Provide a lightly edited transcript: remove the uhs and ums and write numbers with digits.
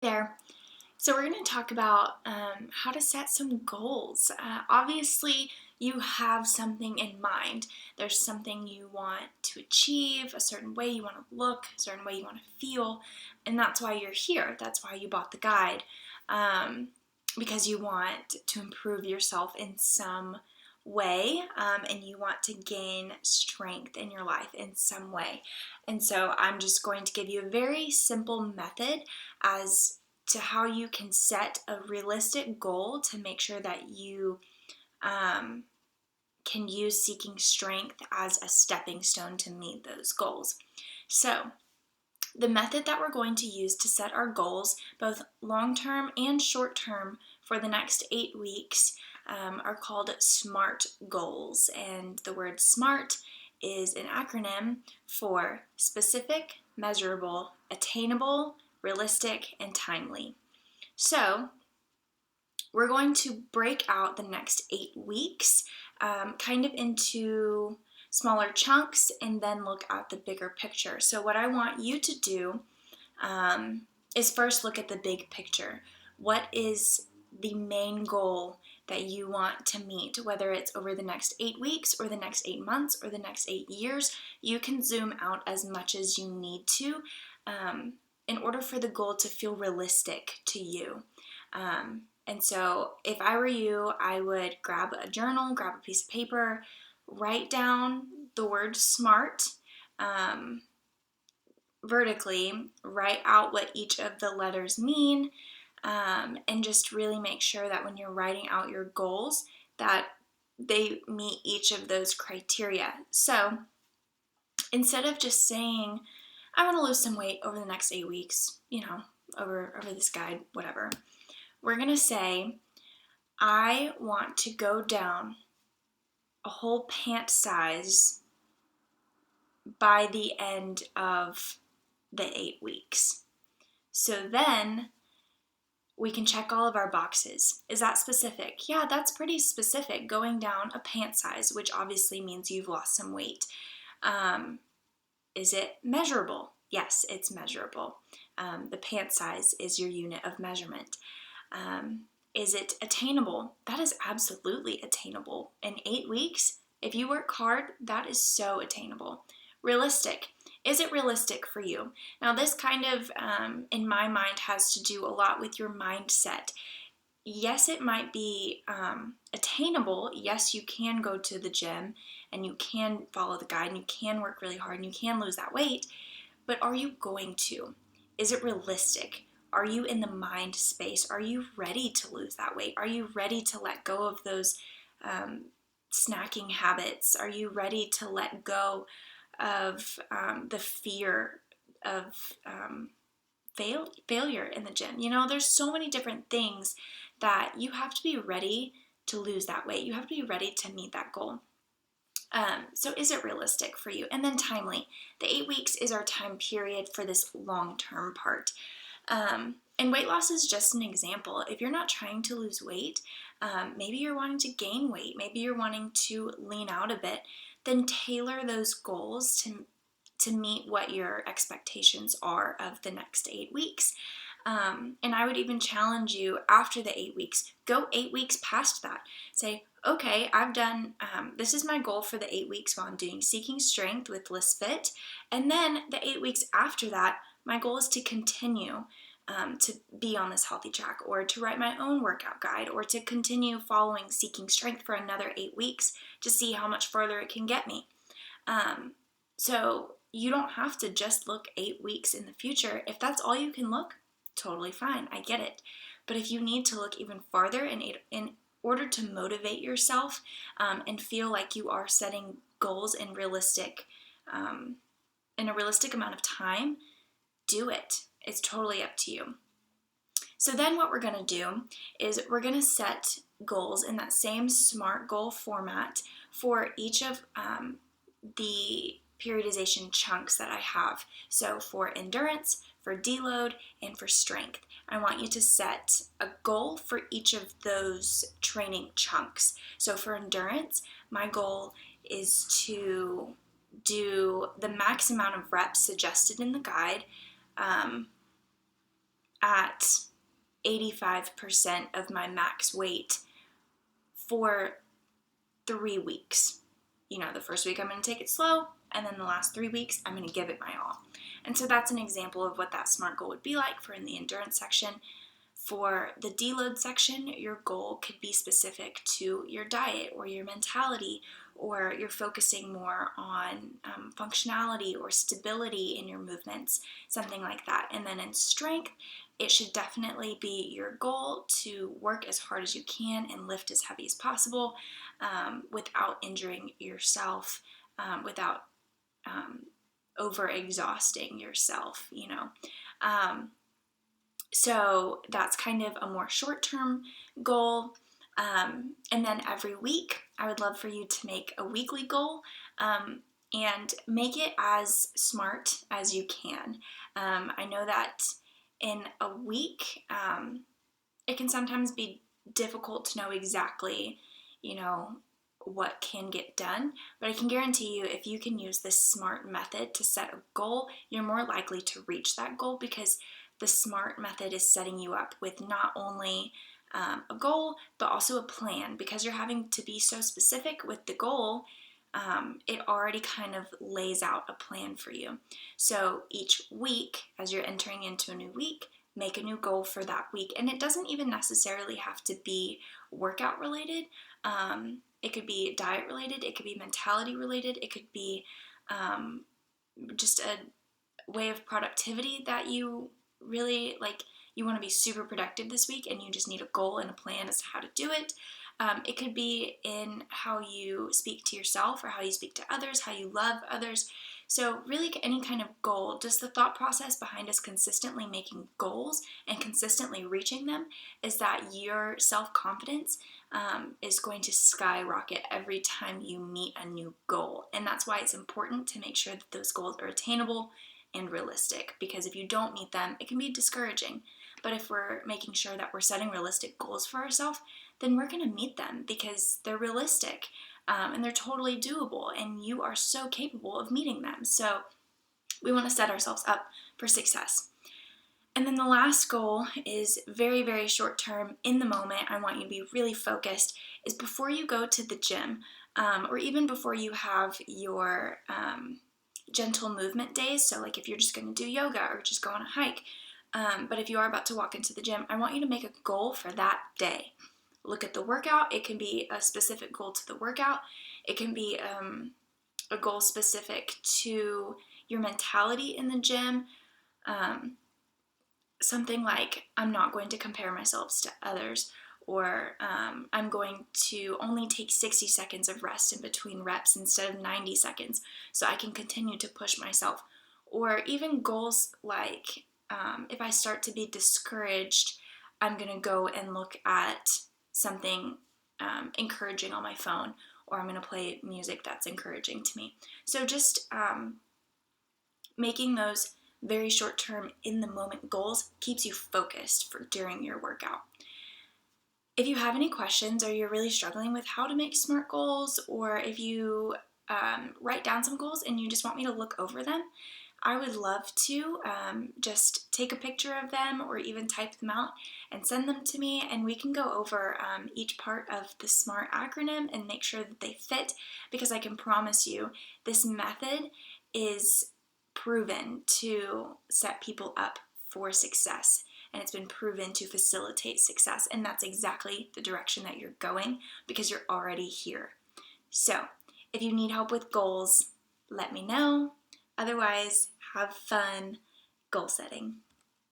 There. So we're going to talk about how to set some goals. Obviously, you have something in mind. There's something you want to achieve, a certain way you want to look, a certain way you want to feel, and that's why you're here. That's why you bought the guide, um, because you want to improve yourself in some way, and you want to gain strength in your life in some way. And so I'm just going to give you a very simple method as to how you can set a realistic goal to make sure that you can use seeking strength as a stepping stone to meet those goals. So, the method that we're going to use to set our goals, both long term and short term, for the next 8 weeks are called SMART goals. And the word SMART is an acronym for specific, measurable, attainable, realistic, and timely. So, we're going to break out the next 8 weeks kind of into smaller chunks and then look at the bigger picture. So, what I want you to do is first look at the big picture. What is the main goal that you want to meet, whether it's over the next 8 weeks or the next 8 months or the next 8 years? You can zoom out as much as you need to in order for the goal to feel realistic to you. And so, if I were you, I would grab a journal, grab a piece of paper, write down the word SMART vertically, write out what each of the letters mean, and just really make sure that when you're writing out your goals, that they meet each of those criteria. So, instead of just saying, I want to lose some weight over the next 8 weeks, over this guide, whatever, we're going to say, I want to go down a whole pant size by the end of the 8 weeks. So then we can check all of our boxes. Is that specific? Yeah, that's pretty specific, going down a pant size, which obviously means you've lost some weight. Is it measurable? Yes, it's measurable. The pant size is your unit of measurement. Is it attainable? That is absolutely attainable. In 8 weeks, if you work hard, that is so attainable. Realistic. Is it realistic for you? Now, this kind of, in my mind, has to do a lot with your mindset. Yes, it might be attainable. Yes, you can go to the gym and you can follow the guide and you can work really hard and you can lose that weight, but are you going to? Is it realistic? Are you in the mind space? Are you ready to lose that weight? Are you ready to let go of those snacking habits? Are you ready to let go of the fear of failure in the gym? There's so many different things that you have to be ready to lose that weight. You have to be ready to meet that goal. So is it realistic for you? And then timely. The 8 weeks is our time period for this long-term part. And weight loss is just an example. If you're not trying to lose weight, maybe you're wanting to gain weight, maybe you're wanting to lean out a bit, then tailor those goals to meet what your expectations are of the next 8 weeks. And I would even challenge you after the 8 weeks, go 8 weeks past that. Say, okay, I've done, this is my goal for the 8 weeks while I'm doing Seeking Strength with ListFit. And then the 8 weeks after that, my goal is to continue to be on this healthy track, or to write my own workout guide, or to continue following Seeking Strength for another 8 weeks to see how much further it can get me. So you don't have to just look 8 weeks in the future. If that's all you can look, totally fine. I get it. But if you need to look even farther in order to motivate yourself and feel like you are setting goals in a realistic amount of time, do it. It's totally up to you. So then what we're going to do is we're going to set goals in that same SMART goal format for each of the periodization chunks that I have. So for endurance, for deload, and for strength. I want you to set a goal for each of those training chunks. So for endurance, my goal is to do the max amount of reps suggested in the guide at 85% of my max weight for 3 weeks. The first week I'm going to take it slow, and then the last 3 weeks I'm going to give it my all. And so that's an example of what that SMART goal would be like for in the endurance section. For the deload section, your goal could be specific to your diet or your mentality, or you're focusing more on functionality or stability in your movements, something like that. And then in strength, it should definitely be your goal to work as hard as you can and lift as heavy as possible without injuring yourself, without over exhausting yourself, So that's kind of a more short-term goal. And then every week, I would love for you to make a weekly goal and make it as smart as you can. I know that in a week, it can sometimes be difficult to know exactly, what can get done, but I can guarantee you if you can use this SMART method to set a goal, you're more likely to reach that goal, because the SMART method is setting you up with not only a goal, but also a plan. Because you're having to be so specific with the goal, it already kind of lays out a plan for you. So each week, as you're entering into a new week, make a new goal for that week. And it doesn't even necessarily have to be workout related. It could be diet related, it could be mentality related, it could be just a way of productivity that you really like. You want to be super productive this week and you just need a goal and a plan as to how to do it. It could be in how you speak to yourself or how you speak to others, how you love others. So really any kind of goal, just the thought process behind us consistently making goals and consistently reaching them is that your self-confidence is going to skyrocket every time you meet a new goal. And that's why it's important to make sure that those goals are attainable and realistic, because if you don't meet them, it can be discouraging. But if we're making sure that we're setting realistic goals for ourselves, then we're going to meet them because they're realistic and they're totally doable, and you are so capable of meeting them. So we want to set ourselves up for success. And then the last goal is very, very short term, in the moment. I want you to be really focused, is before you go to the gym or even before you have your gentle movement days. So like if you're just going to do yoga or just go on a hike, but if you are about to walk into the gym, I want you to make a goal for that day. Look at the workout. It can be a specific goal to the workout. It can be a goal specific to your mentality in the gym. Something like, I'm not going to compare myself to others, or I'm going to only take 60 seconds of rest in between reps instead of 90 seconds so I can continue to push myself. Or even goals like, if I start to be discouraged, I'm going to go and look at something encouraging on my phone, or I'm going to play music that's encouraging to me. So just making those very short-term, in-the-moment goals keeps you focused for during your workout. If you have any questions, or you're really struggling with how to make SMART goals, or if you write down some goals and you just want me to look over them, I would love to just take a picture of them or even type them out and send them to me, and we can go over each part of the SMART acronym and make sure that they fit, because I can promise you this method is proven to set people up for success, and it's been proven to facilitate success, and that's exactly the direction that you're going because you're already here. So if you need help with goals, let me know. Otherwise, have fun goal setting.